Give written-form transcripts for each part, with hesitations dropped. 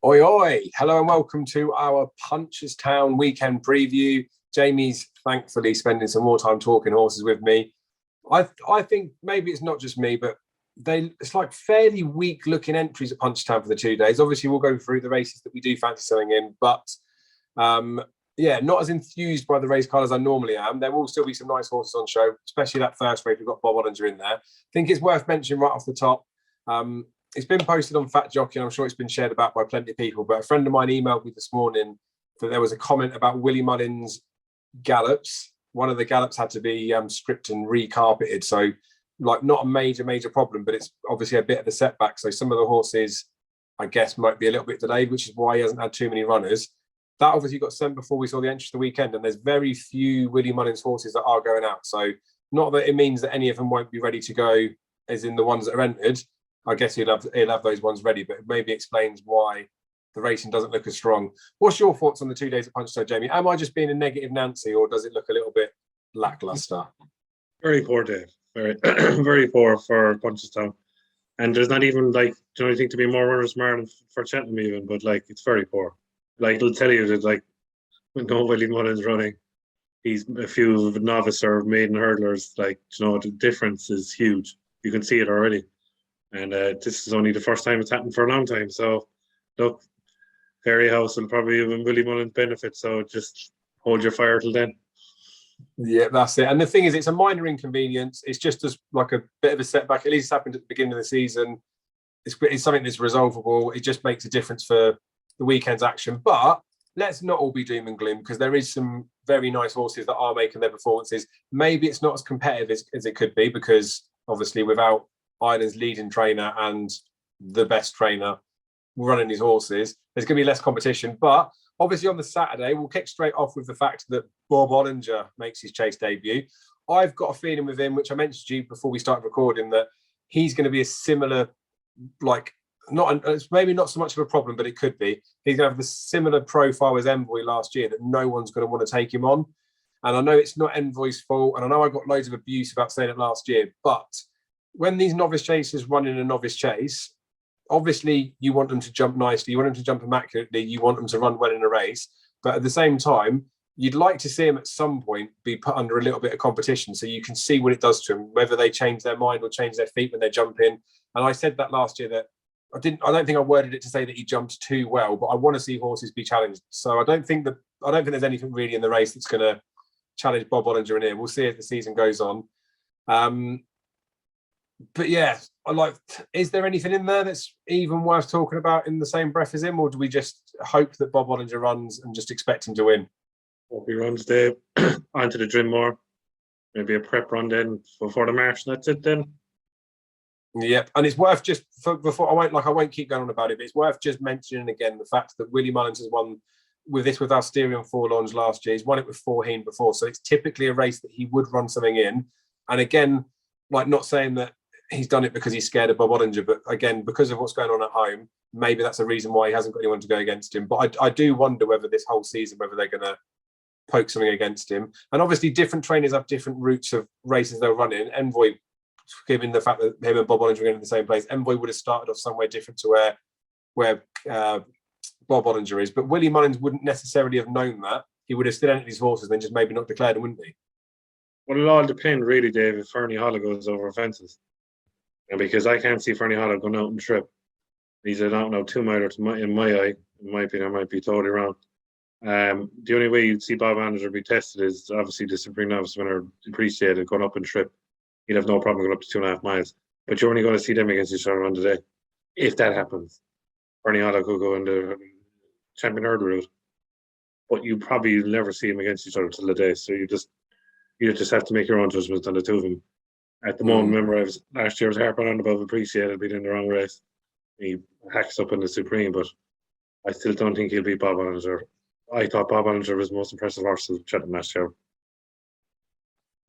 Oi, oi. Hello and welcome to our Punchestown weekend preview. Jamie's thankfully spending some more time talking horses with me. I think maybe it's not just me, but it's like fairly weak looking entries at Punchestown for the 2 days. Obviously, we'll go through the races that we do fancy selling in, but not as enthused by the race card as I normally am. There will still be some nice horses on show, especially that first race. We've got Bob Olinger in there. I think it's worth mentioning right off the top. It's been posted on Fat Jockey, and I'm sure it's been shared about by plenty of people. But a friend of mine emailed me this morning that there was a comment about Willie Mullins' gallops. One of the gallops had to be stripped and recarpeted. So, like, not a major problem, but it's obviously a bit of a setback. So some of the horses, I guess, might be a little bit delayed, which is why he hasn't had too many runners. That obviously got sent before we saw the entry of the weekend, and there's very few Willie Mullins horses that are going out. So not that it means that any of them won't be ready to go, as in the ones that are entered. I guess he'll have those ones ready, but it maybe explains why the racing doesn't look as strong. What's your thoughts on the 2 days at Punchestown, Jamie? Am I just being a negative Nancy, or does it look a little bit lackluster? Very poor, Dave. Very, very poor for Punchestown. And there's not even, like, I think to be more runners margin for Cheltenham even, but, like, it's very poor. Like, it'll tell you that, like, when no Willie Mullins running, he's a few novice or maiden hurdlers, like, the difference is huge. You can see it already. And this is only the first time it's happened for a long time. So, look, Fairy House will probably have a Willie Mullins benefit. So just hold your fire till then. Yeah, that's it. And the thing is, it's a minor inconvenience. It's just as like a bit of a setback. At least it's happened at the beginning of the season. It's something that's resolvable. It just makes a difference for the weekend's action. But let's not all be doom and gloom, because there is some very nice horses that are making their performances. Maybe it's not as competitive as it could be, because obviously without Ireland's leading trainer and the best trainer running his horses, there's going to be less competition. But obviously on the Saturday, we'll kick straight off with the fact that Bob Olinger makes his chase debut. I've got a feeling with him, which I mentioned to you before we started recording, that he's going to be a similar, like, it's maybe not so much of a problem, but it could be. He's going to have the similar profile as Envoy last year, that no one's going to want to take him on. And I know it's not Envoy's fault, and I know I got loads of abuse about saying it last year, but when these novice chasers run in a novice chase, obviously you want them to jump nicely, you want them to jump immaculately, you want them to run well in a race, but at the same time, you'd like to see them at some point be put under a little bit of competition so you can see what it does to them, whether they change their mind or change their feet when they jump in. And I said that last year, that I don't think I worded it to say that he jumped too well, but I want to see horses be challenged. So I don't think there's anything really in the race that's going to challenge Bob Olinger in here. We'll see as the season goes on. But yeah, is there anything in there that's even worth talking about in the same breath as him, or do we just hope that Bob Olinger runs and just expect him to win? Hope he runs Dave onto the Drinmore. Maybe a prep run then before the march, and that's it then. Yep, and it's worth just before I won't keep going on about it, but it's worth just mentioning again the fact that Willie Mullins has won with Alsterion Forlonge last year. He's won it with Forheen before, so it's typically a race that he would run something in. And again, like, not saying that he's done it because he's scared of Bob Olinger, but again, because of what's going on at home, maybe that's a reason why he hasn't got anyone to go against him. But I do wonder whether this whole season, whether they're going to poke something against him. And obviously different trainers have different routes of races they'll run in. Envoy, given the fact that him and Bob Olinger are in the same place, Envoy would have started off somewhere different to where Bob Olinger is. But Willie Mullins wouldn't necessarily have known that. He would have still entered his horses and then just maybe not declared them, wouldn't he? Well, it'll all depend, really, Dave, if Fernie Hollow goes over fences. And because I can't see Fernie Hollow going out and trip. He's an out-and-out two-miler in my eye. In my opinion, I might be totally wrong. The only way you'd see Bob Olinger be tested is obviously the Supreme Novice winner appreciated going up and trip. He'd have no problem going up to 2.5 miles. But you're only going to see them against each other on the day. If that happens, Fernie Hollow could go in the champion hurdle route. But you probably never see them against each other till the day. So you just have to make your own judgment on the two of them. At the moment, remember, last year was harping on above appreciated being in the wrong race. He hacks up in the Supreme, but I still don't think he'll beat Bob Olinger. I thought Bob Olinger was the most impressive horse of Cheltenham last year.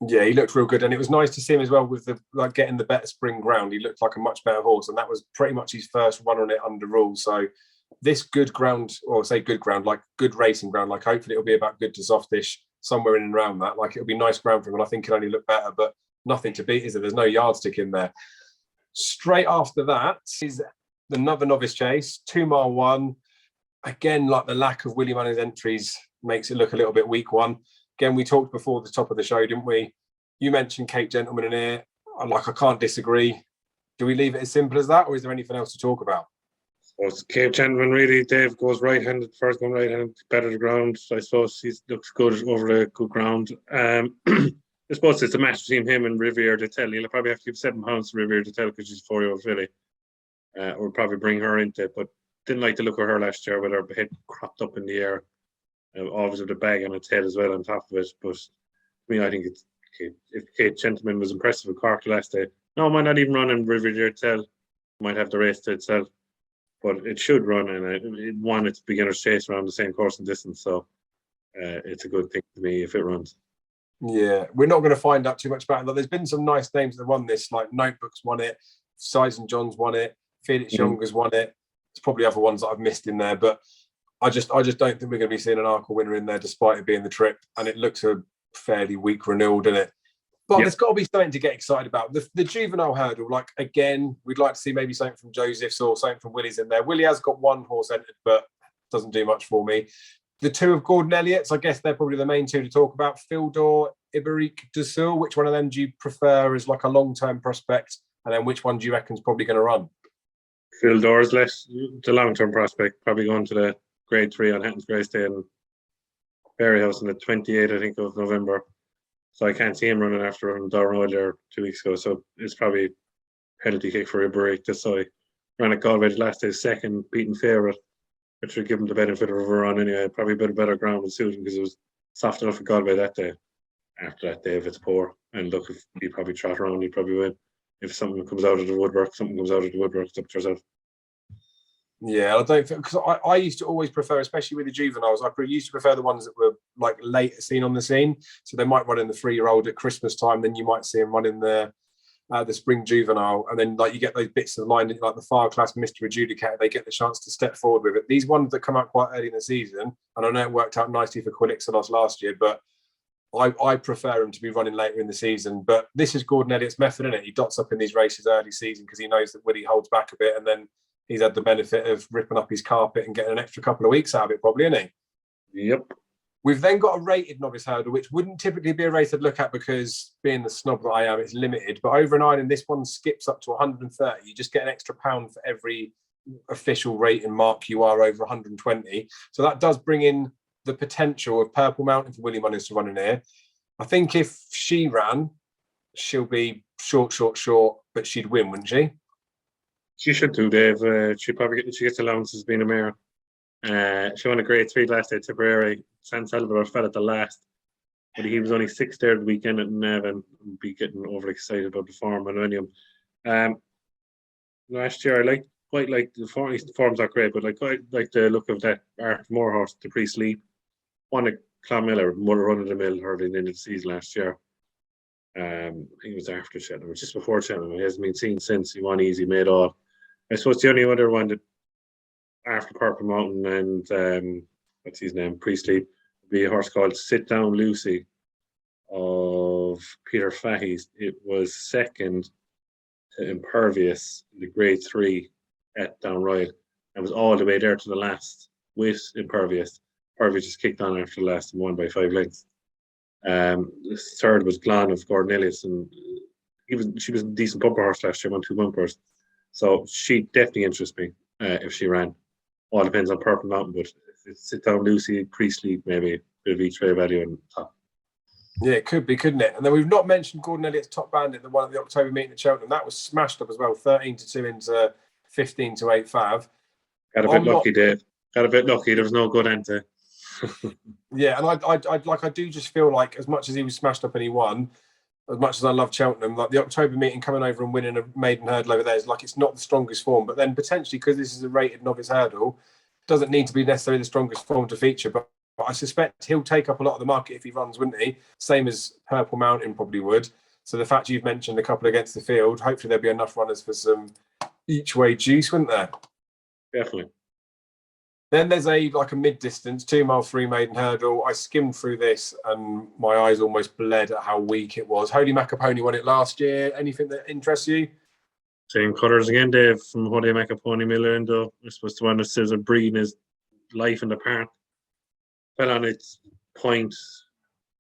Yeah, he looked real good, and it was nice to see him as well with getting the better spring ground. He looked like a much better horse, and that was pretty much his first run on it under rules. So this good ground, or say good ground, like good racing ground, like hopefully it'll be about good to softish, somewhere in and around that. Like, it'll be nice ground for him, and I think it'll only look better, but nothing to beat, is there? There's no yardstick in there. Straight after that is another novice chase, 2 mile one. again, like the lack of Willie Munning's entries makes it look a little bit weak one. Again, we talked before the top of the show, didn't we? You mentioned Cape Gentleman in here. I can't disagree. Do we leave it as simple as that, or is there anything else to talk about? Well, Cape Gentleman really, Dave goes right-handed, first going right-handed, better the ground. I suppose he looks good over the good ground. I suppose it's a match between him and Riviere de Tel. He'll probably have to give £7 to Riviere de Tel because she's a 4-year-old filly. Or probably bring her into it, but didn't like the look of her last year with her head cropped up in the air. Always with a bag on its head as well on top of it. But I mean, I think it's if Kate Gentleman was impressive with Cork last day. No, it might not even run in Riviere de Tel. Might have the race to itself. But it should run, and it won its beginner's chase around the same course and distance. So it's a good thing to me if it runs. Yeah, we're not going to find out too much about it. There's been some nice names that won this, like Notebooks won it, Size and John's won it, Felix Younger's won it. There's probably other ones that I've missed in there, but I just don't think we're going to be seeing an Arkle winner in there, despite it being the trip. And it looks a fairly weak renewal, doesn't it? But there's got to be something to get excited about. The juvenile hurdle, like, again, we'd like to see maybe something from Joseph's or something from Willie's in there. Willie has got one horse entered, but doesn't do much for me. The two of Gordon Elliott's, I guess they're probably the main two to talk about. Fildor, Iberique de Sul, which one of them do you prefer as like a long-term prospect? And then which one do you reckon is probably going to run? Fildor is less the long-term prospect, probably going to the Grade 3 on Hatton's Grace Day in Berryhouse on the 28th, I think, of November. So I can't see him running after him Darren there 2 weeks ago. So it's probably a penalty kick for Iberique de Sul. Ran at Galway last day second, beaten favourite, which would give him the benefit of a run anyway. Probably a bit better ground and suiting because it was soft enough at Galway that day. After that day, if it's poor, and look, if he probably trot around, he'd probably win. If something comes out of the woodwork, it's up to yourself. Yeah, I don't think, because I used to always prefer, especially with the juveniles, I used to prefer the ones that were like later seen on the scene. So they might run in the 3-year-old at Christmas time, then you might see them running the spring juvenile, and then like you get those bits of line like the fire class Mr. Adjudicator, they get the chance to step forward with it. These ones that come out quite early in the season, and I know it worked out nicely for Quillixolos last year, but I prefer him to be running later in the season. But this is Gordon Elliott's method, isn't it? He dots up in these races early season because he knows that Willie holds back a bit, and then he's had the benefit of ripping up his carpet and getting an extra couple of weeks out of it, probably, isn't he? Yep. We've then got a rated novice hurdle, which wouldn't typically be a race I'd look at because, being the snob that I am, it's limited. But over in Ireland, this one skips up to 130. You just get an extra £1 for every official rating mark you are over 120. So that does bring in the potential of Purple Mountain for Willie Munnings to run in here. I think if she ran, she'll be short, but she'd win, wouldn't she? She should do, Dave. She gets allowances being a mare. She won a Grade 3 last day at Tipperary. San Salvador fell at the last, but he was only 6th there the weekend at Navan. And be getting overly excited about the form Millennium. Last year, I quite like the form. The form's not great, but I quite like the look of that Art Moore horse, the Pre-Sleep. Won a Clonmiller, more run of the mill early in the end of the season last year. He was after Cheltenham, just before Cheltenham. He hasn't been seen since. He won easy, made all. I suppose the only other one that after Purple Mountain and what's his name, Pre-Sleep, would be a horse called Sit Down Lucy of Peter Fahey's. It was second to Impervious in the Grade 3 at Downroyal. It was all the way there to the last with Impervious. Impervious just kicked on after the last and won by 5 lengths. The third was Glan of Gordon Elliott's, and she was a decent bumper horse last year, won 2 bumpers. So she definitely interests me if she ran. All depends on Purple Mountain, but if it's Sit Down Lucy, Pre-Sleep, maybe a bit of each way value on top. Yeah, it could be, couldn't it? And then we've not mentioned Gordon Elliott's Top Bandit, the one at the October meeting at Cheltenham. That was smashed up as well, 13-2 into 15-8 fav. Got a bit lucky, Dave. Got a bit lucky. There was no good enter. Yeah, and I do just feel like, as much as he was smashed up and he won, as much as I love Cheltenham, like the October meeting coming over and winning a maiden hurdle over there is like, it's not the strongest form. But then potentially, because this is a rated novice hurdle, doesn't need to be necessarily the strongest form to feature. But I suspect he'll take up a lot of the market if he runs, wouldn't he? Same as Purple Mountain probably would. So the fact you've mentioned a couple against the field, hopefully there'll be enough runners for some each way juice, wouldn't there? Definitely. Then there's a mid-distance 2 mile free maiden hurdle. I skimmed through this and my eyes almost bled at how weak it was. Holy Macapony won it last year. Anything that interests you? Same colours again, Dave, from Holy Macapony Miller, and I suppose the one that says a breeding is life in the park. Fell on its point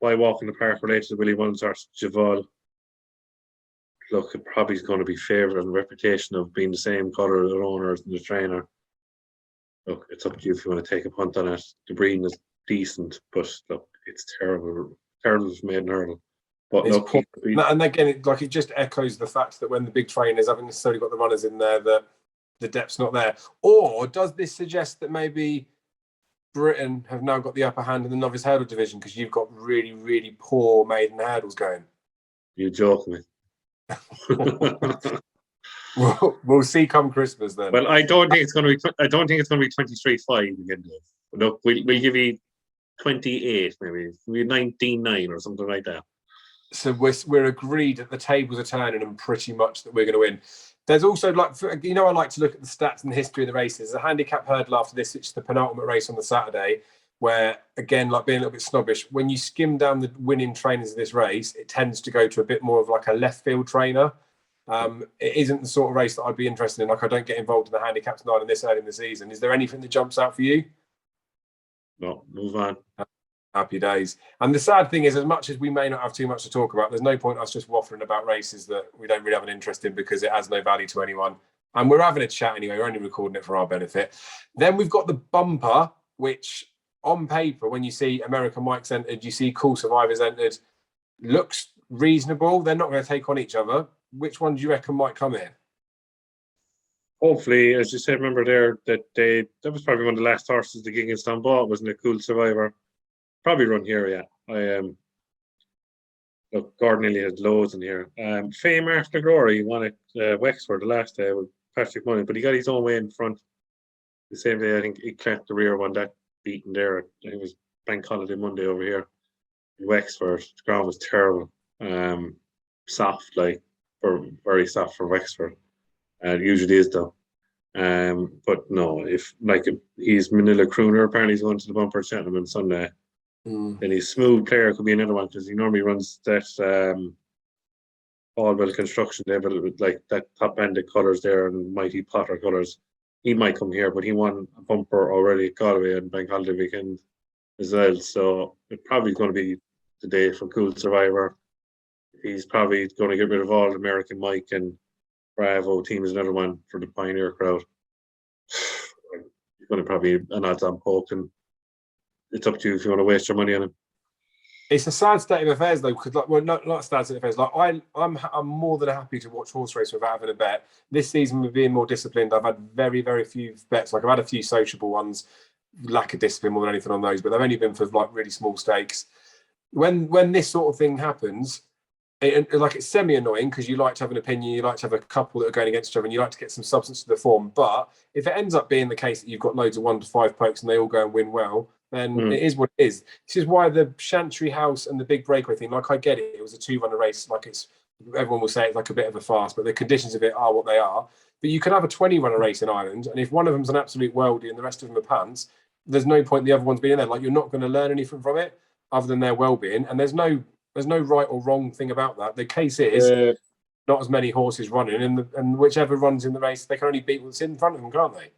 by Walk in the Park related to Willie Mullins' Juvenile. Look, it probably is going to be favoured on the reputation of being the same colour as the owners and the trainer. Look, it's up to you if you want to take a punt on it. The breeding is decent, but look, it's terrible. Terrible for Maiden Hurdle. But It's look, and again, it just echoes the fact that when the big trainers haven't necessarily got the runners in there, that the depth's not there. Or does this suggest that maybe Britain have now got the upper hand in the novice hurdle division because you've got really, really poor maiden hurdles going? You joke me. We'll see come Christmas then. Well, I don't think it's going to be. I don't think it's going to be 23-5 again. Look, we'll give you 28, maybe 19-9 or something like that. So we're agreed that the tables are turning and pretty much that we're going to win. There's also, like, I like to look at the stats and the history of the races. The handicap hurdle after this, which is the penultimate race on the Saturday, where, again, like being a little bit snobbish, when you skim down the winning trainers of this race, it tends to go to a bit more of like a left field trainer. It isn't the sort of race that I'd be interested in. Like, I don't get involved in the handicaps nine in this early in the season. Is there anything that jumps out for you? No, move on. Happy days. And the sad thing is, as much as we may not have too much to talk about, there's no point us just waffling about races that we don't really have an interest in because it has no value to anyone. And we're having a chat anyway. We're only recording it for our benefit. Then we've got the bumper, which on paper, when you see American Mike's entered, you see Cool Survivors entered, looks reasonable. They're not going to take on each other. Which one do you reckon might come in? Hopefully, as you said, remember there that was probably one of the last horses the Gigginstown bought, wasn't it? Cool Survivor. Probably run here, yeah. Look, Gordon Neely has loads in here. Fame After Glory won at Wexford the last day with Patrick Mullen, but he got his own way in front. The same day, I think he clapped the rear one that beaten there. I think it was Bank Holiday Monday over here in Wexford. The ground was terrible. Soft, very soft for Wexford. It usually is though. But no, if he's Manila Crooner, apparently he's going to the Bumper Cheltenham on Sunday. Then his Smooth Player could be another one because he normally runs that Allwell Construction there, but with like that Top Bandit colours there and Mighty Potter colours. He might come here, but he won a bumper already at Galway and Bank Holiday weekend as well. So it probably going to be the day for Cool Survivor. He's probably going to get rid of all American Mike and Bravo team is another one for the Pioneer crowd. He's going to probably an odds-on poke, and it's up to you if you want to waste your money on him. It's a sad state of affairs, though, because not a sad state of affairs. Like I'm more than happy to watch horse race without having a bet. This season, with being more disciplined, I've had very, very few bets. Like I've had a few sociable ones, lack of discipline more than anything on those, but they've only been for like really small stakes. When this sort of thing happens, it's semi-annoying because you like to have an opinion, you like to have a couple that are going against each other, and you like to get some substance to the form. But if it ends up being the case that you've got loads of 1 to 5 pokes and they all go and win well, then it is what it is. This is why the Chantry House and the big breakaway thing, like I get it, it was a 2-runner race, like everyone will say it's like a bit of a farce, but the conditions of it are what they are. But you could have a 20-runner race in Ireland, and if one of them's an absolute worldie and the rest of them are pants, there's no point the other ones being there. Like you're not going to learn anything from it other than their well-being, and there's no right or wrong thing about that. The case is not as many horses running, and whichever runs in the race, they can only beat what's in front of them, can't they?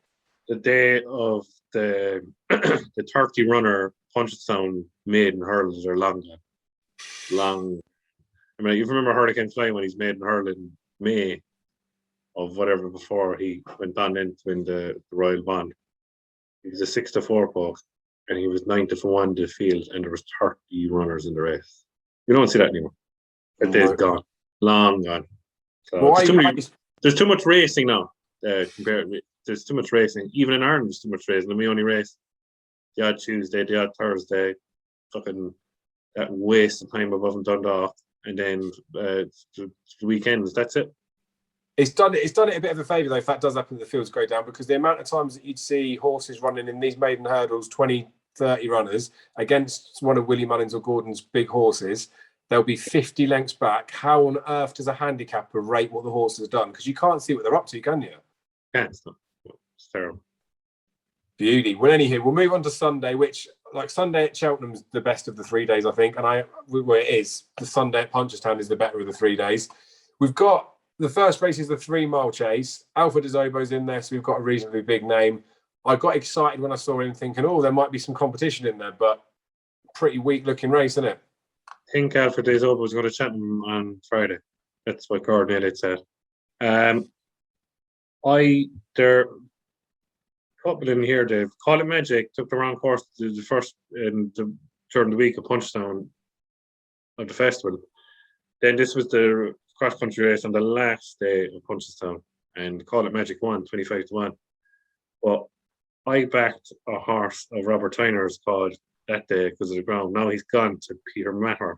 The day of the 30-runner Punchestown maiden hurls are long. I mean, you remember Hurricane Fly when he's maiden hurl in May of whatever before he went on then to win the Royal Bond. He was a 6 to 4 post, and he was 9 to 1 to field, and there was 30 runners in the race. You don't see that anymore. That day's gone, long gone. So there's too much racing now. Compared with there's too much racing. Even in Ireland, there's too much racing. And we only race the odd Tuesday, the odd Thursday. Fucking that waste of time above and Dundalk, and then the weekends. That's it. It's done it a bit of a favour though if that does happen. The fields go down because the amount of times that you'd see horses running in these maiden hurdles, 20, 30 runners against one of Willie Mullins or Gordon's big horses, they'll be 50 lengths back. How on earth does a handicapper rate what the horse has done? Because you can't see what they're up to, can you? Yeah, it's terrible. Beauty. Well, anywho, we'll move on to Sunday, which, like, Sunday at Cheltenham's the best of the 3 days, I think. And it is. The Sunday at Punchestown is the better of the 3 days. We've got the first race is the 3 mile chase. Alpha de Zobo's in there, so we've got a reasonably big name. I got excited when I saw him, thinking, oh, there might be some competition in there, but pretty weak looking race, isn't it? I think Alfred Days Over was going to chat him on Friday. That's what Gordon Elliott said. There couple in here, Dave. Call It Magic took the wrong course the first during the week of Punchestown of the festival. Then this was the cross country race on the last day of Punchestown, and Call It Magic won 25-1. But I backed a horse of Robert Tyner's called that day because of the ground. Now he's gone to Peter Matter.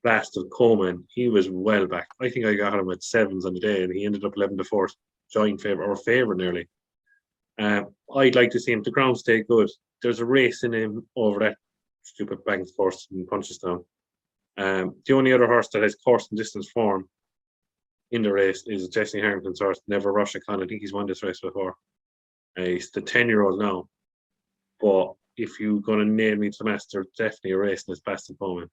Blast of Coleman. He was well back. I think I got him at 7s on the day, and he ended up 11-4, joint favourite or favourite nearly. I'd like to see him. The ground stay good. There's a race in him over that stupid Banks course in Punchestown. The only other horse that has course and distance form in the race is Jesse Harrington's horse, Never Rush a Con. I think he's won this race before. He's the 10-year-old now. But if you're going to nail me to the master, definitely a race in this Blast of Coleman.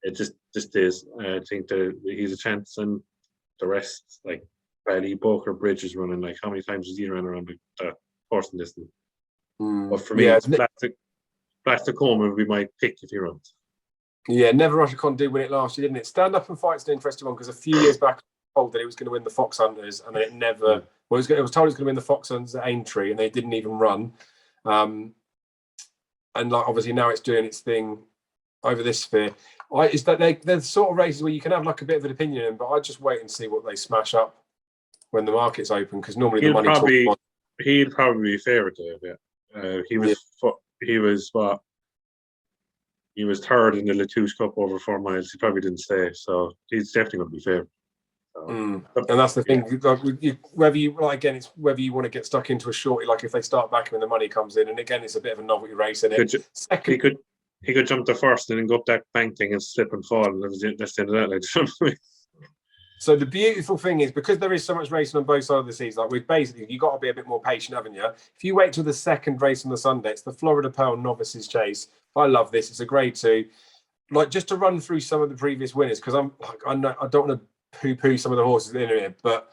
It just is. I think that he's a chance, and the rest, like Bradley Boker Bridge is running. Like, how many times has he run around the course and distance? But for me, it's Blast of Coleman would be my pick if he runs. Yeah, Never Rush a Con did win it last year, didn't it? Stand Up and Fight's an interesting one because a few years back, I was told that it was going to win the Fox Hunters, and then it never. Well, it was told it was going to win the Fox Hunters at Aintree, and they didn't even run. And like obviously now it's doing its thing over this sphere. Is that they're the sort of races where you can have like a bit of an opinion in, but I just wait and see what they smash up when the market's open, because normally the money. He'd probably be favourite to it. Yeah. He was third in the Latouche Cup over 4 miles. He probably didn't stay, so he's definitely going to be favourite. So, and that's the thing. Whether you it's whether you want to get stuck into a shorty, like if they start back when the money comes in, and again, it's a bit of a novelty race. And he could jump the first and then go up that bank thing and slip and fall. And that's the end of that. Like, so the beautiful thing is, because there is so much racing on both sides of the season, like we've basically, you've got to be a bit more patient, haven't you? If you wait till the second race on the Sunday, it's the Florida Pearl Novices Chase. I love this. It's a grade 2. Like, just to run through some of the previous winners, because I know I don't want to poo-poo some of the horses in here, but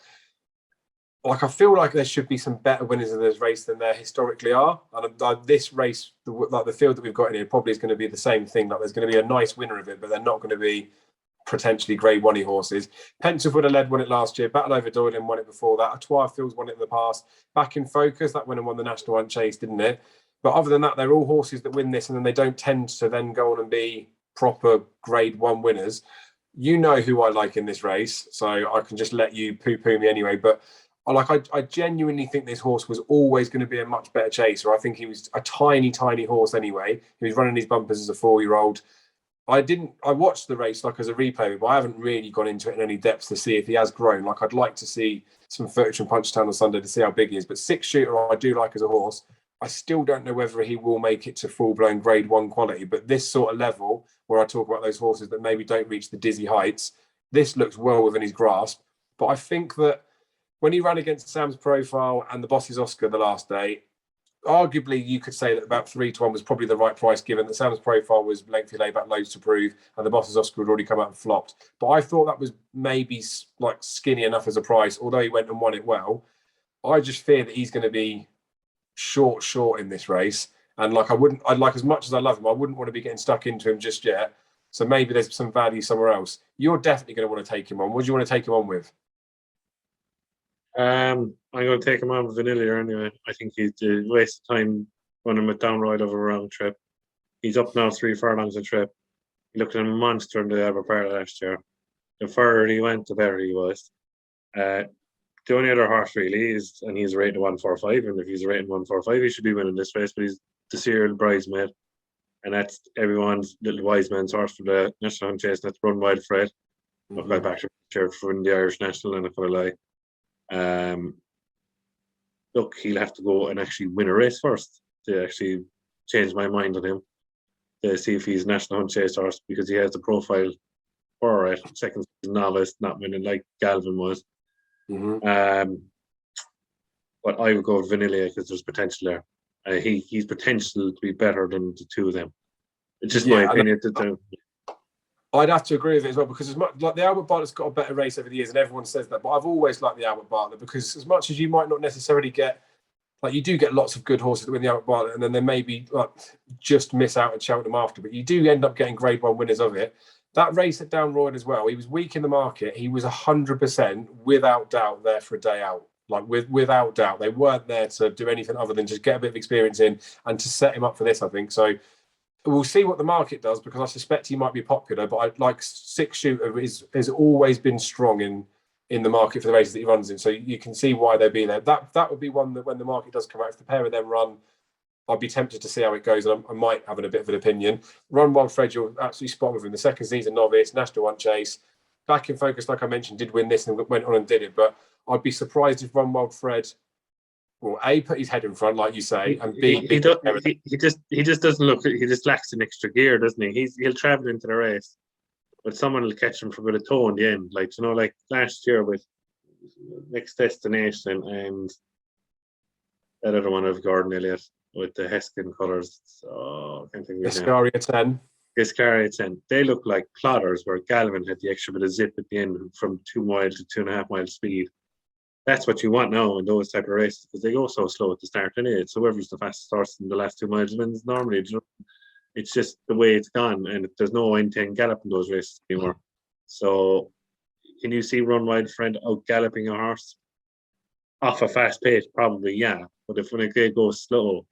like I feel like there should be some better winners in this race than there historically are. And this race, like the field that we've got in here, probably is going to be the same thing. Like, there's going to be a nice winner of it, but they're not going to be potentially grade 1 horses. Pensive led won it last year. Battle Over Doylen won it before that. Atoir Fields won it in the past. Back in Focus, that went and won the National Hunt Chase, didn't it? But other than that, they're all horses that win this, and then they don't tend to then go on and be proper grade 1 winners. You know who I like in this race, so I can just let you poo-poo me anyway. But I genuinely think this horse was always going to be a much better chaser. I think he was a tiny, tiny horse anyway. He was running his bumpers as a 4-year-old. I watched the race like as a replay, but I haven't really gone into it in any depth to see if he has grown. Like, I'd like to see some footage from Punchestown on Sunday to see how big he is. But 6-shooter, I do like as a horse. I still don't know whether he will make it to full-blown grade 1 quality. But this sort of level, where I talk about those horses that maybe don't reach the dizzy heights, this looks well within his grasp. But I think that when he ran against Sam's Profile and the Boss's Oscar the last day, arguably you could say that about 3-1 was probably the right price, given that Sam's Profile was lengthy layback, loads to prove, and the Boss's Oscar had already come out and flopped. But I thought that was maybe like skinny enough as a price, although he went and won it well. I just fear that he's going to be short in this race. And like, I'd like, as much as I love him, I wouldn't want to be getting stuck into him just yet. So maybe there's some value somewhere else. You're definitely going to want to take him on. What do you want to take him on with? I'm going to take him on with Vanilla anyway. I think he's a waste of time running with downright over a round trip. He's up now 3 furlongs a trip. He looked like a monster in the Albert Park last year. The further he went, the better he was. The only other horse really is, and he's rated 145, and if he's rated 145, he should be winning this race, but he's the serial bridesmaid, and that's everyone's little wise man's horse for the National Hunt Chase. That's Run Wild Fred. I've got back to from the Irish National, and I'm going to lie. Look, he'll have to go and actually win a race first to actually change my mind on him, to see if he's National Hunt Chase horse, because he has the profile for it. Second season novice, not winning like Galvin was. But I would go with Vanilla because there's potential there. He's potential to be better than the two of them. It's just my opinion. I'd have to agree with it as well, because as much like the Albert Bartlett's got a better race over the years, and everyone says that. But I've always liked the Albert Bartlett, because as much as you might not necessarily get like you do get lots of good horses that win the Albert Bartlett, and then they maybe like just miss out at Cheltenham after, but you do end up getting Grade 1 winners of it. That race at Down Royal as well, he was weak in the market. He was 100% without doubt there for a day out. Like without doubt, they weren't there to do anything other than just get a bit of experience in and to set him up for this, I think. So we'll see what the market does, because I suspect he might be popular, but I like Six Shooter has always been strong in the market for the races that he runs in. So you can see why they'd be there. That would be one that when the market does come out, if the pair of them run, I'd be tempted to see how it goes. And I might have a bit of an opinion. Run Wild Fred, you're absolutely spot with him. The second season Novice, National One Chase, back in focus, like I mentioned, did win this and went on and did it. But I'd be surprised if Run Wild Fred, well, A, put his head in front, like you say, and B, he just doesn't look. He just lacks an extra gear, doesn't he? He'll travel into the race, but someone will catch him for a bit of toe in the end. Like, you know, like last year with Next Destination and that other one of Gordon Elliott with the Heskin colours. So I can't think of it now. Iscaria 10. Iscaria 10. They look like plotters, where Galvin had the extra bit of zip at the end from 2 mile to 2.5 mile speed. That's what you want now in those type of races, because they go so slow at the start anyway. So whoever's the fastest horse in the last 2 miles wins normally. You know, it's just the way it's gone, and there's no end-to-end gallop in those races anymore. So can you see Run Wild Fred out galloping a horse off a fast pace? Probably, yeah. But if when it goes slow,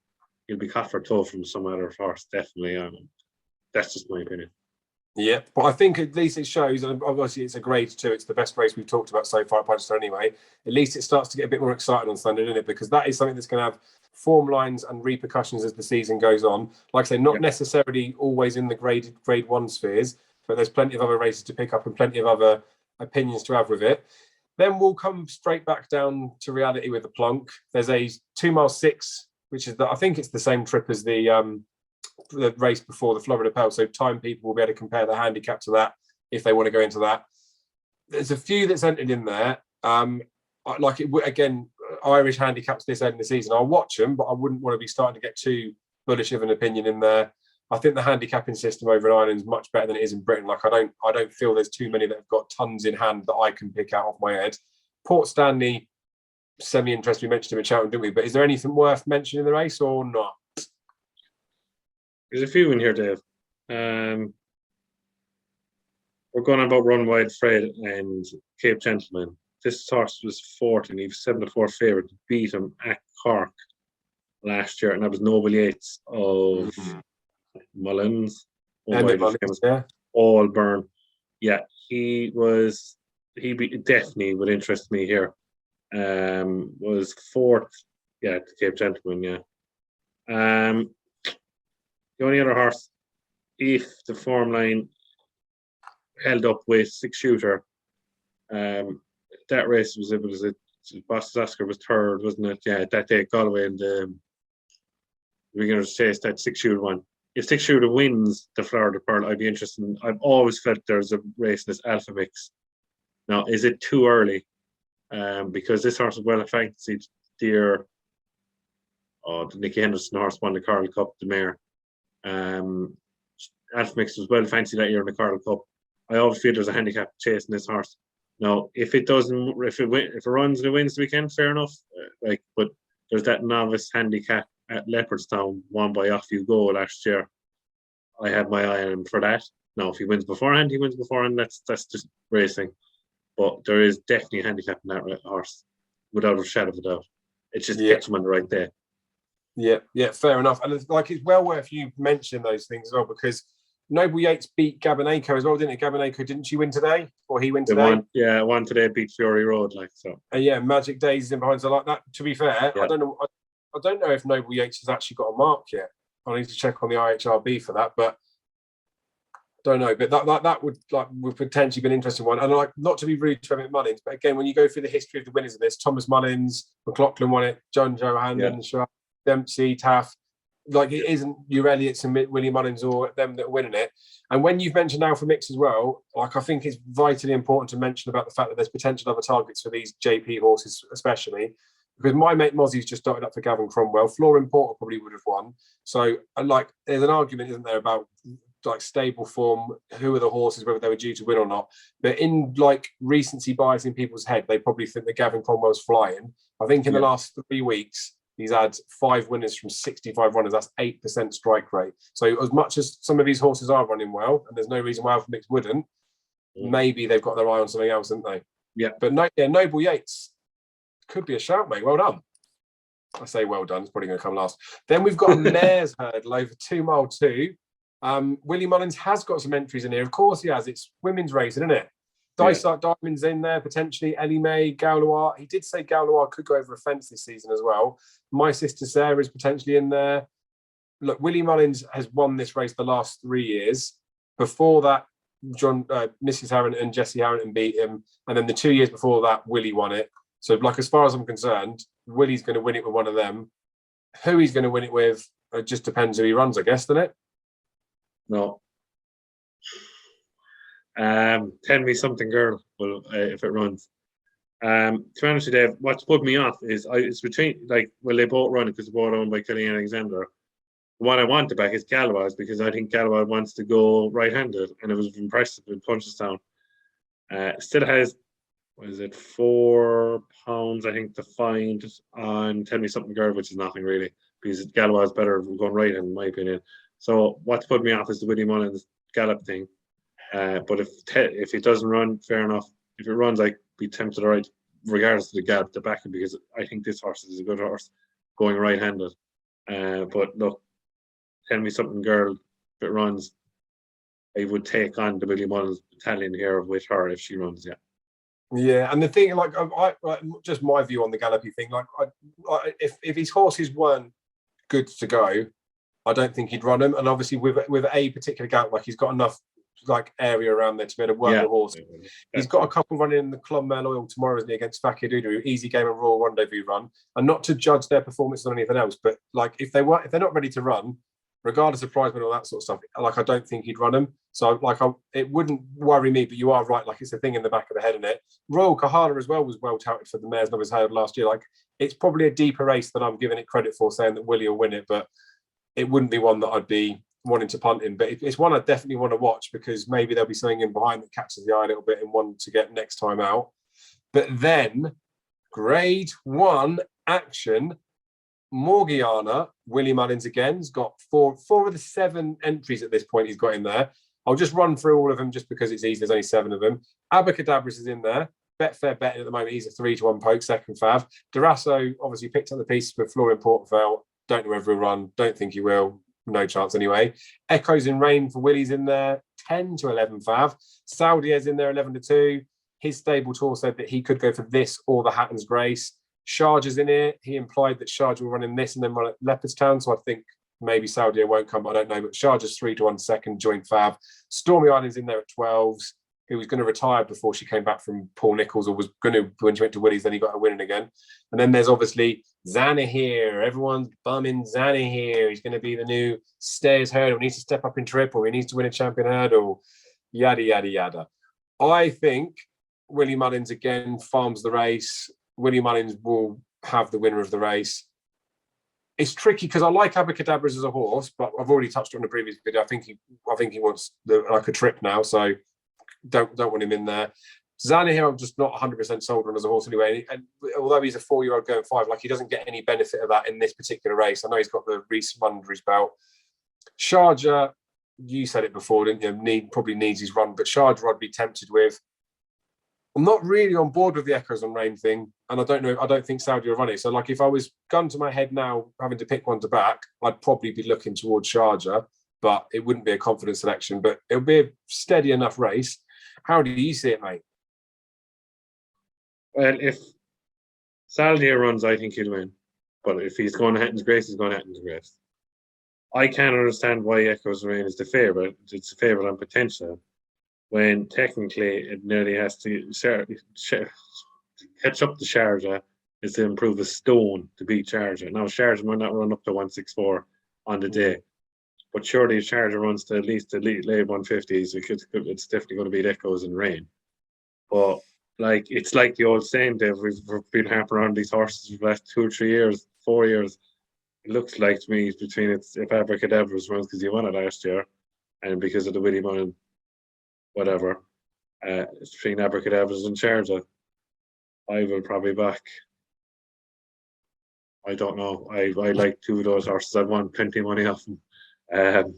he'll be caught for toe from some other horse, definitely. That's just my opinion. Yeah, but I think at least it shows, and obviously it's a grade 2. It's the best race we've talked about so far at Punchestown anyway. At least it starts to get a bit more exciting on Sunday, doesn't it? Because that is something that's going to have form lines and repercussions as the season goes on. Like I say, not necessarily always in the grade 1 spheres, but there's plenty of other races to pick up and plenty of other opinions to have with it. Then we'll come straight back down to reality with the plonk. There's a 2 mile 6, which is I think it's the same trip as the race before the Florida Pearl. So time people will be able to compare the handicap to that if they want to go into that. There's a few that's entered in there. Like it again, Irish handicaps this end of the season. I'll watch them, but I wouldn't want to be starting to get too bullish of an opinion in there. I think the handicapping system over in Ireland is much better than it is in Britain. Like I don't feel there's too many that have got tons in hand that I can pick out off my head. Port Stanley, semi-interested. We mentioned him at Cheltenham, didn't we? But is there anything worth mentioning in the race or not? There's a few in here, Dave. We're going about Run Wild Fred and Cape Gentleman. This horse was 4th, and he was 7-4 favourite to beat him at Cork last year, and that was Noble Yates of Mullins. All Burn. Yeah, he definitely would interest me here. Was 4th, to Cape Gentleman, the only other horse, if the form line held up with Six Shooter, that race was Boston Oscar was 3rd, wasn't it? Yeah, that day at Galway, and we're going to chase that Six Shooter one. If Six Shooter wins the Florida Pearl, I'd be interested. I've always felt there's a race in this Alpha Mix. Now, is it too early? Because this horse is well fancied. The Nicky Henderson horse won the Carl Cup, the mare. Alpha Mix was well fancied that year in the Carl Cup. I always feel there's a handicap chasing this horse. Now, if it runs and it wins the weekend, fair enough. But there's that novice handicap at Leopardstown won by Off You Go last year. I had my eye on him for that. Now, if he wins beforehand, he wins beforehand. That's just racing. But there is definitely a handicap in that horse, without a shadow of a doubt. It's just catch him on the right day. Yeah, fair enough. And it's well worth you mentioning those things as well, because Noble Yates beat Gabaneko as well, didn't it? Gabaneko, didn't she win today? Or he win today? Won today, beat Fury Road, so. And Magic Days is in behind. So like that, to be fair, I don't know if Noble Yates has actually got a mark yet. I need to check on the IHRB for that, but don't know. But that would potentially be an interesting one. And not to be rude to Emmett Mullins, but again, when you go through the history of the winners of this, Thomas Mullins, McLaughlin won it, John Johannan, Dempsey, Taff, it isn't your Elliots and William Mullins or them that are winning it. And when you've mentioned Alpha Mix as well, I think it's vitally important to mention about the fact that there's potential other targets for these JP horses, especially because my mate Mozzie's just started up for Gavin Cromwell. Florin Porter probably would have won. So there's an argument, isn't there, about stable form, who are the horses, whether they were due to win or not. But in recency bias in people's head, they probably think that Gavin Cromwell's flying. I think in the last 3 weeks, He's had 5 winners from 65 runners. That's 8% strike rate. So as much as some of these horses are running well, and there's no reason why Alpha Mix wouldn't, maybe they've got their eye on something else, haven't they? Yeah. But Noble Yates could be a shout, mate. Well done. I say well done. It's probably going to come last. Then we've got a mare's hurdle over 2 mile 2. Willie Mullins has got some entries in here. Of course he has. It's women's racing, isn't it? Dysart Diamond's in there, potentially. Ellie Mae, Gaulois. He did say Gaulois could go over a fence this season as well. My Sister Sarah is potentially in there. Look, Willie Mullins has won this race the last 3 years. Before that, Mrs. Harrington, Jessie Harrington beat him. And then the 2 years before that, Willie won it. So, like, as far as I'm concerned, Willie's going to win it with one of them. Who he's going to win it with, it just depends who he runs, I guess, doesn't it? No. Tell Me Something Girl will if it runs. To be honest with you, Dave, what's put me off is it's between, like, well, they both run it because they're both owned by Killian Alexander. What I want to back is Galois because I think Galois wants to go right-handed, and it was impressive with Punchestown. Still has, what is it, £4, I think, to find on Tell Me Something Girl, which is nothing really, because Galois is better going right-handed, in my opinion. So what's put me off is the Willie Mullins gallop thing. But if it doesn't run, fair enough. If it runs, I'd be tempted to ride, regardless of the gallop, to back it because I think this horse is a good horse going right-handed. But look, Tell Me Something Girl, if it runs, I would take on the Willie Mullins battalion here with her if she runs, yeah. Yeah, and the thing, like, I just my view on the gallopy thing, like, if his horses weren't good to go, I don't think he'd run them. And obviously, with a particular gallop, like, he's got enough, like, area around there to be able to work the horse. He's got a couple running in the Clonmel Oil tomorrow, isn't he, against Fakir Dudu, easy game and Royal Rendezvous run. And not to judge their performance on anything else, but, like, if they're not ready to run, regardless of prize money, all that sort of stuff, like, I don't think he'd run them. So, like, it wouldn't worry me, but you are right. Like, it's a thing in the back of the head, isn't it? Royal Kahala as well was well touted for the Mares' Novice Hurdle last year. Like, it's probably a deeper race than I'm giving it credit for, saying that Willie will win it, but it wouldn't be one that I'd be wanting to punt in. But it's one I definitely want to watch because maybe there'll be something in behind that catches the eye a little bit and one to get next time out. But then, Grade 1 action. Morgiana, Willie Mullins again, has got four of the 7 entries at this point he's got in there. I'll just run through all of them just because it's easy. There's only 7 of them. Abacadabras is in there. Betfair betting at the moment. He's a 3-1 poke, second fav. Durasso obviously picked up the pieces with Florian Portefeuille. Don't know whether he'll run. Don't think he will. No chance anyway. Echoes in Rain for Willie's in there. 10-11 fav. Saudia's in there 11-2. His stable tour said that he could go for this or the Hatton's Grace. Sharjah's in here. He implied that Sharjah will run in this and then run at Leopardstown. So I think maybe Saudia won't come, I don't know. But Sharjah's 3-1 second, joint fav. Stormy Island's in there at 12s, who was going to retire before she came back from Paul Nicholls, or was going to when she went to Willie's, then he got her winning again. And then there's obviously Zanahiyr. Everyone's bumming Zanahiyr. He's going to be the new Stayers hurdle. He needs to step up in triple. He needs to win a champion hurdle. Yada, yada, yada. I think Willie Mullins again farms the race. Willie Mullins will have the winner of the race. It's tricky because I like Abacadabras as a horse, but I've already touched on the previous video. I think he wants like a trip now, so don't want him in there. Zanahiyr, I'm just not 100% sold on as a horse anyway. And although he's a 4-year-old going 5, like, he doesn't get any benefit of that in this particular race. I know he's got the recent run under his belt. Sharjah, you said it before, didn't you? Probably needs his run, but Sharjah I'd be tempted with. I'm not really on board with the Echoes on Rain thing, and I don't think Saudi will run it. So, like, if I was gun to my head now, having to pick one to back, I'd probably be looking towards Sharjah, but it wouldn't be a confident selection. But it'll be a steady enough race. How do you see it, mate? Well, if Saldia runs, I think he'll win. But if he's going to Hatton's Grace, he's going to Hatton's Grace. I can't understand why Echoes Rain is the favourite. It's a favourite on potential, when technically it nearly has to catch up to Sharjah is to improve a stone to beat Sharjah. Now, Sharjah might not run up to 164 on the day, but surely if Sharjah runs to at least the late 150s, it's definitely going to beat Echoes in Rain. But, like, it's like the old saying, Dave, we've been harping around these horses for the last 2 or 3 years, 4 years. It looks like to me between if Abracadabras runs because he won it last year, and because of the Willie Mullins, whatever, it's between Abracadabras and Sharjah. I will probably back I don't know. I like two of those horses. I've won plenty of money off them.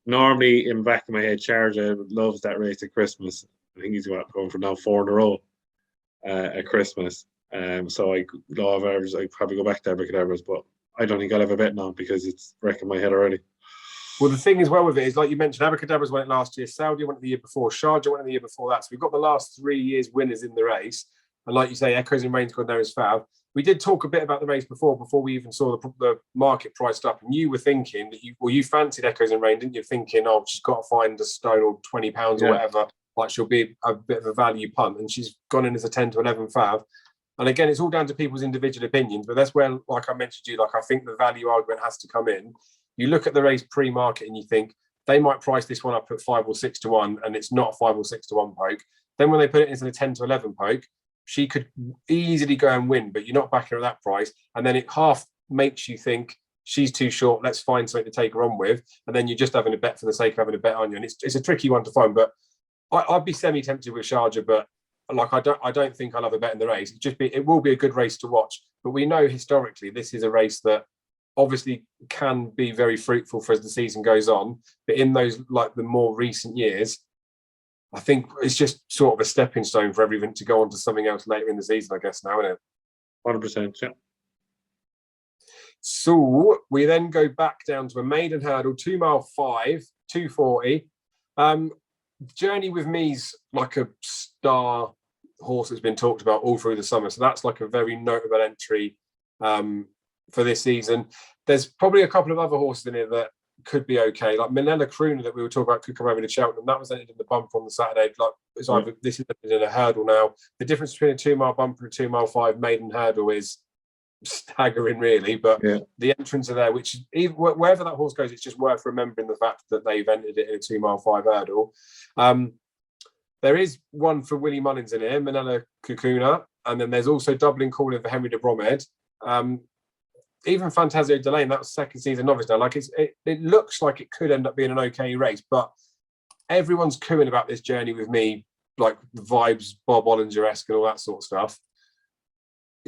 Normally, in the back of my head, Charger loves that race at Christmas. I think he's going for now 4 in a row at Christmas. So law of averages, I'd probably go back to Abracadabras, but I don't think I'll have a bet now because it's wrecking my head already. Well, the thing as well with it is, like you mentioned, Abracadabras won it last year, Saudi won it the year before, Sharjah won it the year before that. So we've got the last 3 years winners in the race. And like you say, Echoes and Rain's gone there as Fav. We did talk a bit about the race before we even saw the market priced up. And you were thinking that you fancied Echoes and Rain, didn't you? Thinking, oh, she's got to find a stone or £20 or whatever. Like she'll be a bit of a value punt. And she's gone in as a 10 to 11 Fav. And again, it's all down to people's individual opinions. But that's where, like I mentioned to you, like I think the value argument has to come in. You look at the race pre-market and you think they might price this one up at 5 or 6 to 1, and it's not a 5 or 6 to 1 poke. Then when they put it into the 10 to 11 poke, she could easily go and win, but you're not backing her at that price. And then it half makes you think she's too short. Let's find something to take her on with. And then you're just having a bet for the sake of having a bet on you. And it's a tricky one to find. But I'd be semi-tempted with Sharjah, but like I don't think I'll have a bet in the race. It will be a good race to watch. But we know historically this is a race that obviously can be very fruitful for as the season goes on. But in those like the more recent years, I think it's just sort of a stepping stone for everything to go on to something else later in the season, I guess now, isn't it? 100%, yeah. So we then go back down to a maiden hurdle, 2 mile 5, 240. Journey with Me's like a star horse that's been talked about all through the summer. So that's like a very notable entry for this season. There's probably a couple of other horses in here that could be okay. Like Manila Crooner that we were talking about could come over to Cheltenham. That was entered in the bumper on the Saturday. Like it's either this is in a hurdle now. The difference between a 2 mile bumper and a 2 mile 5 maiden hurdle is staggering, really. But the entrance are there, which even wherever that horse goes, it's just worth remembering the fact that they've entered it in a 2 mile 5 hurdle. There is one for Willie Mullins in here, Manila Cucuna, and then there's also doubling calling for Henry de Bromhead. Even Fantasio Delane, that was second season novice now. Like it looks like it could end up being an okay race, but everyone's cooing about this Journey with Me, like vibes Bob Olinger-esque and all that sort of stuff.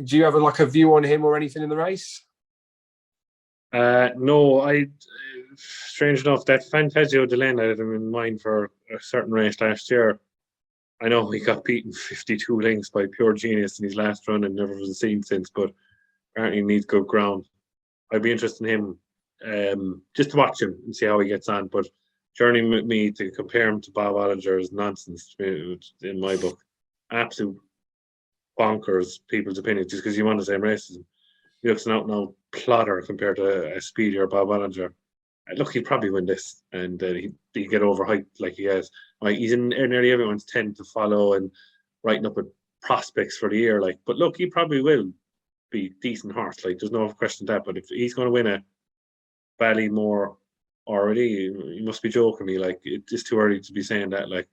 Do you have a view on him or anything in the race? No, strange enough, that Fantasio Delane, I had him in mind for a certain race last year. I know he got beaten 52 lengths by Pure Genius in his last run and never was seen since, but apparently needs good ground. I'd be interested in him, just to watch him and see how he gets on. But Journey with Me, to compare him to Bob Olinger is nonsense in my book. Absolute bonkers, people's opinions, just because you want the same races. He looks an out-and-out plotter compared to a speedier Bob Olinger. Look, he'd probably win this, and he'd get overhyped like he has. Like he's in nearly everyone's 10 to follow and writing up with prospects for the year. Like, but look, he probably will be a decent horse. Like, there's no question that. But if he's going to win a Ballymore already, you must be joking me. Like, it's too early to be saying that. Like,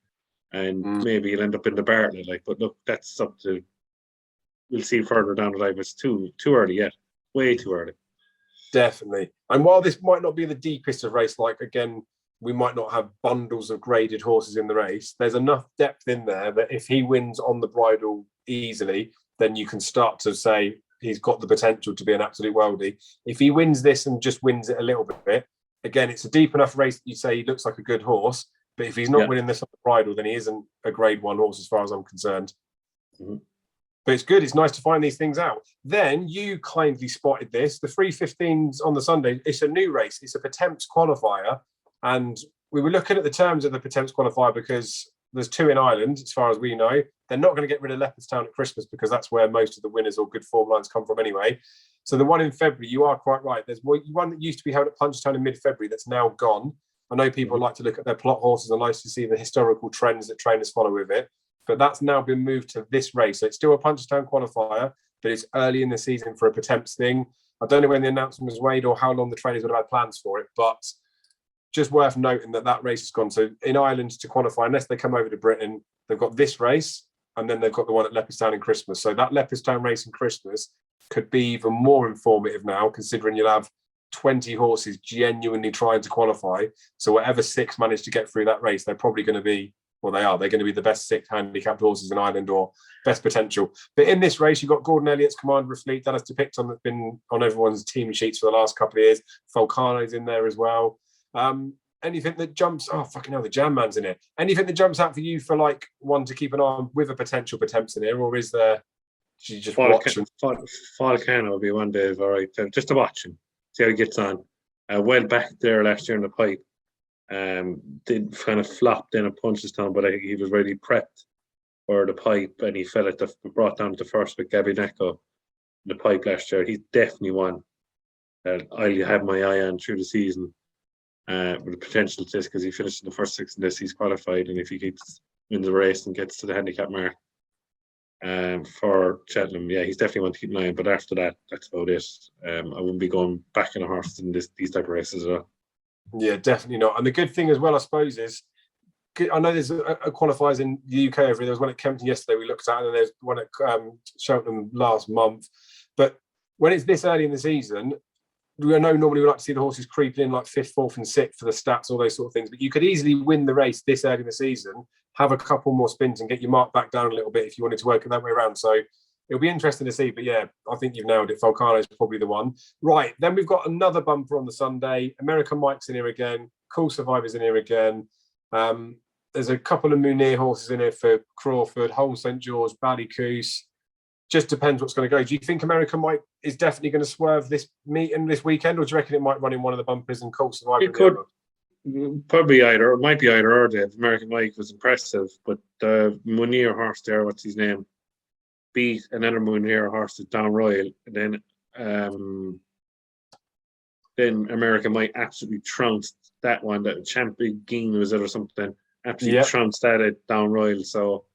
and maybe he'll end up in the Bartlett. Like, but look, that's up to. We'll see further down the line. It's too early yet. Way too early. Definitely. And while this might not be the deepest of race, like again, we might not have bundles of graded horses in the race. There's enough depth in there that if he wins on the bridle easily, then you can start to say he's got the potential to be an absolute worldie. If he wins this and just wins it a little bit, again, it's a deep enough race that you say he looks like a good horse. But if he's not winning this on the bridle, then he isn't a grade 1 horse as far as I'm concerned. Mm-hmm. But it's good. It's nice to find these things out. Then you kindly spotted this. The 315s on the Sunday, it's a new race. It's a Potemps qualifier. And we were looking at the terms of the Potemps qualifier because there's 2 in Ireland, as far as we know. They're not going to get rid of Leopardstown at Christmas because that's where most of the winners or good form lines come from anyway. So the one in February, you are quite right. There's one that used to be held at Punchestown in mid-February that's now gone. I know people like to look at their plot horses and like to see the historical trends that trainers follow with it. But that's now been moved to this race. So it's still a Punchestown qualifier, but it's early in the season for a Potemps thing. I don't know when the announcement was made or how long the trainers would have had plans for it, but just worth noting that race has gone. So in Ireland to qualify, unless they come over to Britain, they've got this race, and then they've got the one at Leopardstown in Christmas. So that Leopardstown race in Christmas could be even more informative now, considering you'll have 20 horses genuinely trying to qualify. So whatever 6 manage to get through that race, they're probably going to be Well, they are. They're going to be the best 6 handicapped horses in Ireland, or best potential. But in this race, you've got Gordon Elliott's Commander of Fleet, Dallas Depicton, that's been on everyone's team sheets for the last couple of years. Volcano's in there as well. Anything that jumps, oh, fucking hell, the Jam Man's in it. Anything that jumps out for you for like one to keep an eye on with a potential Potemps in here, or is there, should you just watch? Volcano will be one day, all right, just to watch him, see how he gets on. Well back there last year in the pipe. Did kind of flopped in a Punchestown, but he was really prepped for the pipe, and he brought down the first with Gabby Necco in the pipe last year. He's definitely one that I'll have my eye on through the season, with the potential to this, because he finished in the first 6 in this, he's qualified, and if he wins the race and gets to the handicap mark for Cheltenham, yeah, he's definitely one to keep an eye on. But after that, that's about it. I wouldn't be going back in a horse in these type of races at all. Yeah, definitely not. And the good thing as well, I suppose, is I know there's a qualifiers in the UK every. There was one at Kempton yesterday we looked at, and there's one at Cheltenham last month. But when it's this early in the season, I know normally we like to see the horses creeping in like 5th, 4th, and 6th for the stats, all those sort of things. But you could easily win the race this early in the season, have a couple more spins, and get your mark back down a little bit if you wanted to work it that way around. So it'll be interesting to see. But yeah, I think you've nailed it. Volcano's probably the one. Right, then we've got another bumper on the Sunday. American Mike's in here again. Cool Survivor's in here again. There's a couple of Munir horses in here for Crawford, Holm St. George, Ballycoos. Just depends what's going to go. Do you think American Mike is definitely going to swerve this meeting this weekend, or do you reckon it might run in one of the bumpers and Cool Survivor? It could. Probably either. It might be either or. Dave. American Mike was impressive, but the Munir horse there, what's his name, beat another Munir horse at Down Royal, and then American Mike absolutely trounced that one. That Champion Geen was it or something? Absolutely trounced that at Down Royal. So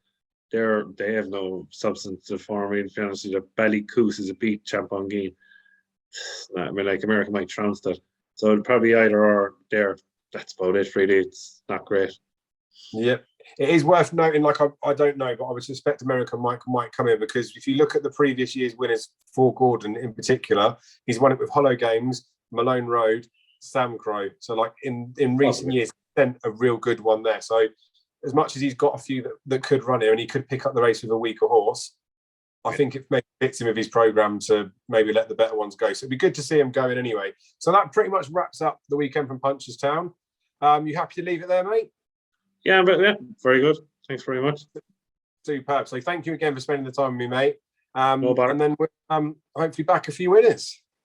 they have no substance to form. I mean, to be honest with you, Ballycoos is a beat Champion Geen. I mean, like American Mike trounced it. So it'd probably either or there. That's about it, really. It's not great. Yep. It is worth noting, like, I don't know, but I would suspect American Mike might come in, because if you look at the previous year's winners for Gordon in particular, he's won it with Hollow Games, Malone Road, Sam Crow. So, like, in recent years, he's sent a real good one there. So, as much as he's got a few that could run here, and he could pick up the race with a weaker horse, I think it maybe fits him with his programme to maybe let the better ones go. So it'd be good to see him going anyway. So that pretty much wraps up the weekend from Punchestown. You happy to leave it there, mate? Yeah, but yeah, very good. Thanks very much. Superb. So thank you again for spending the time with me, mate. No bother. And then we'll hopefully back a few winners.